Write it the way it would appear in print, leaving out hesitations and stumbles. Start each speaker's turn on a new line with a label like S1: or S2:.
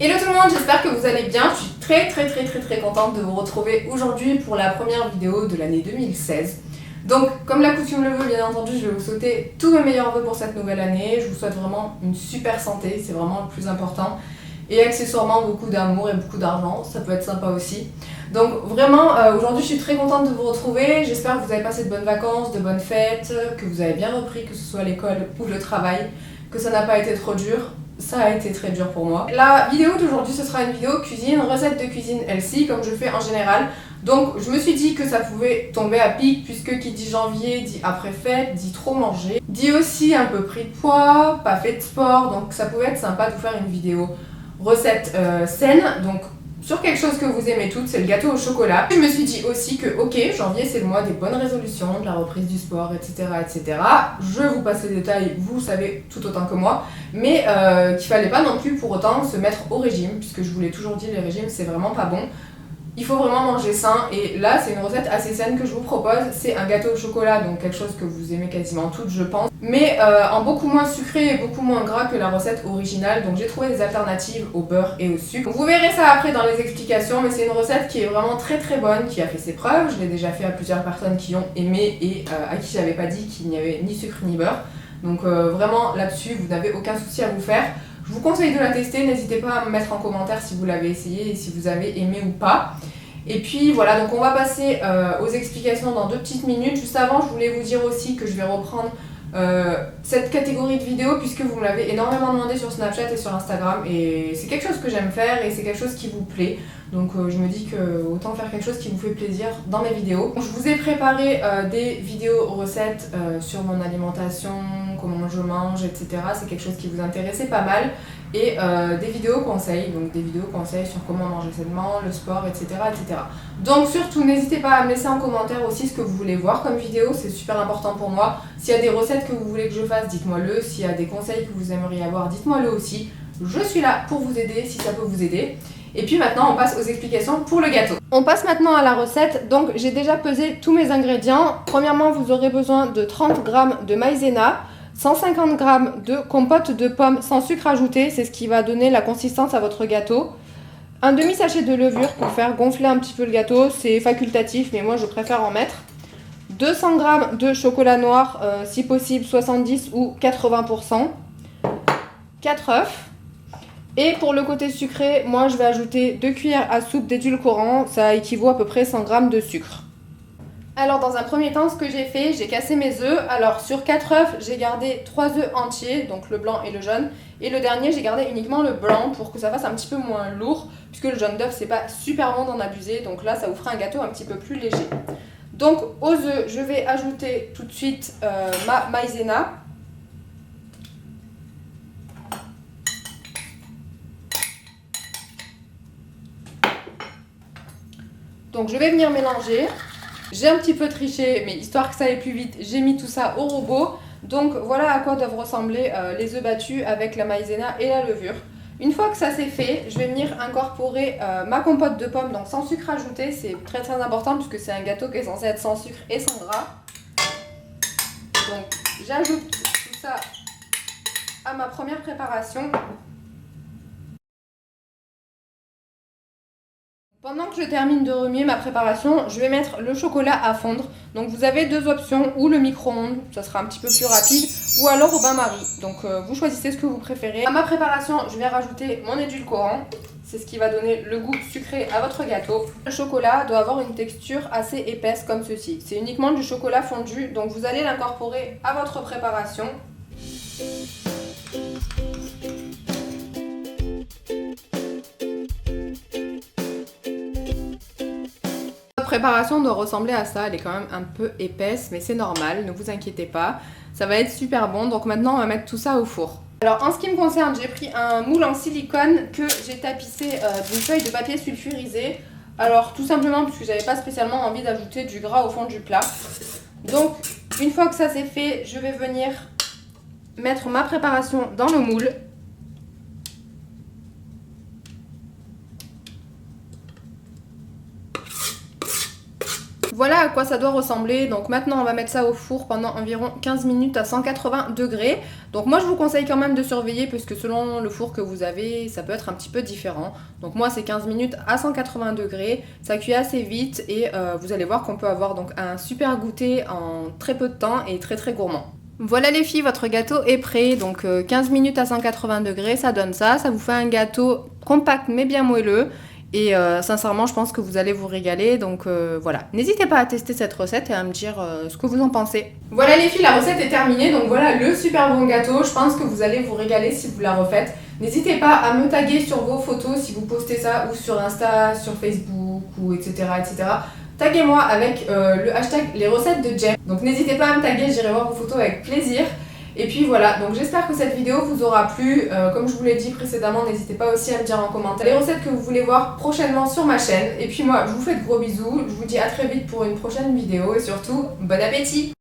S1: Hello tout le monde, j'espère que vous allez bien. Je suis très contente de vous retrouver aujourd'hui pour la première vidéo de l'année 2016. Donc, comme la coutume le veut, bien entendu, je vais vous souhaiter tous mes meilleurs vœux pour cette nouvelle année. Je vous souhaite vraiment une super santé, c'est vraiment le plus important. Et accessoirement, beaucoup d'amour et beaucoup d'argent, ça peut être sympa aussi. Donc vraiment, aujourd'hui, je suis très contente de vous retrouver. J'espère que vous avez passé de bonnes vacances, de bonnes fêtes, que vous avez bien repris, que ce soit l'école ou le travail, que ça n'a pas été trop dur. Ça a été très dur pour moi. La vidéo d'aujourd'hui, ce sera une vidéo cuisine, recette de cuisine healthy, comme je fais en général. Donc je me suis dit que ça pouvait tomber à pic, puisque qui dit janvier dit après fête, dit trop manger, dit aussi un peu pris de poids, pas fait de sport, donc ça pouvait être sympa de vous faire une vidéo recette saine, donc sur quelque chose que vous aimez toutes, c'est le gâteau au chocolat. Je me suis dit aussi que ok, janvier c'est le mois des bonnes résolutions, de la reprise du sport, etc. Je vous passe les détails, vous savez tout autant que moi, mais qu'il fallait pas non plus pour autant se mettre au régime, puisque je vous l'ai toujours dit, les régimes c'est vraiment pas bon. Il faut vraiment manger sain, et là c'est une recette assez saine que je vous propose. C'est un gâteau au chocolat, donc quelque chose que vous aimez quasiment toutes je pense, mais en beaucoup moins sucré et beaucoup moins gras que la recette originale. Donc j'ai trouvé des alternatives au beurre et au sucre. Vous verrez ça après dans les explications, mais c'est une recette qui est vraiment très bonne, qui a fait ses preuves. Je l'ai déjà fait à plusieurs personnes qui ont aimé et à qui j'avais pas dit qu'il n'y avait ni sucre ni beurre. Donc vraiment là-dessus vous n'avez aucun souci à vous faire. Je vous conseille de la tester, n'hésitez pas à me mettre en commentaire si vous l'avez essayé et si vous avez aimé ou pas. Et puis voilà, donc on va passer aux explications dans 2 petites minutes. Juste avant, je voulais vous dire aussi que je vais reprendre cette catégorie de vidéos, puisque vous me l'avez énormément demandé sur Snapchat et sur Instagram, et c'est quelque chose que j'aime faire et c'est quelque chose qui vous plaît. Donc je me dis que autant faire quelque chose qui vous fait plaisir dans mes vidéos. Je vous ai préparé des vidéos recettes sur mon alimentation, comment je mange, etc. C'est quelque chose qui vous intéressait pas mal. Et des vidéos conseils, donc des vidéos conseils sur comment manger sainement, le sport, etc. Donc surtout, n'hésitez pas à me laisser en commentaire aussi ce que vous voulez voir comme vidéo, c'est super important pour moi. S'il y a des recettes que vous voulez que je fasse, dites-moi-le. S'il y a des conseils que vous aimeriez avoir, dites-moi-le aussi. Je suis là pour vous aider si ça peut vous aider. Et puis maintenant, on passe aux explications pour le gâteau. On passe maintenant à la recette. Donc j'ai déjà pesé tous mes ingrédients. Premièrement, vous aurez besoin de 30 g de maïzena, 150 g de compote de pommes sans sucre ajouté, c'est ce qui va donner la consistance à votre gâteau. Un demi-sachet de levure pour faire gonfler un petit peu le gâteau, c'est facultatif mais moi je préfère en mettre. 200 g de chocolat noir, si possible 70 ou 80%. 4 œufs. Et pour le côté sucré, moi je vais ajouter 2 cuillères à soupe d'édulcorant, ça équivaut à peu près 100 g de sucre. Alors dans un premier temps, ce que j'ai fait, j'ai cassé mes œufs. Alors sur 4 œufs, j'ai gardé 3 œufs entiers, donc le blanc et le jaune. Et le dernier, j'ai gardé uniquement le blanc pour que ça fasse un petit peu moins lourd, puisque le jaune d'œuf, c'est pas super bon d'en abuser. Donc là, ça vous fera un gâteau un petit peu plus léger. Donc aux œufs, je vais ajouter tout de suite ma maïzena. Donc je vais venir mélanger. J'ai un petit peu triché, mais histoire que ça aille plus vite, j'ai mis tout ça au robot. Donc voilà à quoi doivent ressembler les œufs battus avec la maïzena et la levure. Une fois que ça c'est fait, je vais venir incorporer ma compote de pommes, donc sans sucre ajouté. C'est très important puisque c'est un gâteau qui est censé être sans sucre et sans gras. Donc j'ajoute tout ça à ma première préparation. Pendant que je termine de remuer ma préparation, je vais mettre le chocolat à fondre. Donc vous avez 2 options, ou le micro-ondes, ça sera un petit peu plus rapide, ou alors au bain-marie. Donc vous choisissez ce que vous préférez. À ma préparation, je vais rajouter mon édulcorant. C'est ce qui va donner le goût sucré à votre gâteau. Le chocolat doit avoir une texture assez épaisse comme ceci. C'est uniquement du chocolat fondu, donc vous allez l'incorporer à votre préparation. Préparation doit ressembler à ça, elle est quand même un peu épaisse mais c'est normal, ne vous inquiétez pas, ça va être super bon. Donc maintenant on va mettre tout ça au four. Alors en ce qui me concerne, j'ai pris un moule en silicone que j'ai tapissé d'une feuille de papier sulfurisé. Alors tout simplement parce que j'avais pas spécialement envie d'ajouter du gras au fond du plat. Donc une fois que ça c'est fait, je vais venir mettre ma préparation dans le moule. voilà à quoi ça doit ressembler. Donc maintenant on va mettre ça au four pendant environ 15 minutes à 180 degrés. Donc moi je vous conseille quand même de surveiller puisque selon le four que vous avez, ça peut être un petit peu différent. Donc moi c'est 15 minutes à 180 degrés, ça cuit assez vite et vous allez voir qu'on peut avoir donc un super goûter en très peu de temps et très très gourmand. Voilà les filles, votre gâteau est prêt, donc 15 minutes à 180 degrés, ça donne ça vous fait un gâteau compact mais bien moelleux. Et sincèrement, je pense que vous allez vous régaler. Donc voilà, n'hésitez pas à tester cette recette et à me dire ce que vous en pensez. Voilà les filles, la recette est terminée. Donc voilà le super bon gâteau. Je pense que vous allez vous régaler si vous la refaites. N'hésitez pas à me taguer sur vos photos si vous postez ça ou sur Insta, sur Facebook ou etc. etc. Taguez-moi avec le hashtag les recettes de Jem. Donc n'hésitez pas à me taguer, j'irai voir vos photos avec plaisir. Et puis voilà, donc j'espère que cette vidéo vous aura plu. Comme je vous l'ai dit précédemment, n'hésitez pas aussi à me dire en commentaire les recettes que vous voulez voir prochainement sur ma chaîne. Et puis moi, je vous fais de gros bisous. Je vous dis à très vite pour une prochaine vidéo et surtout, bon appétit!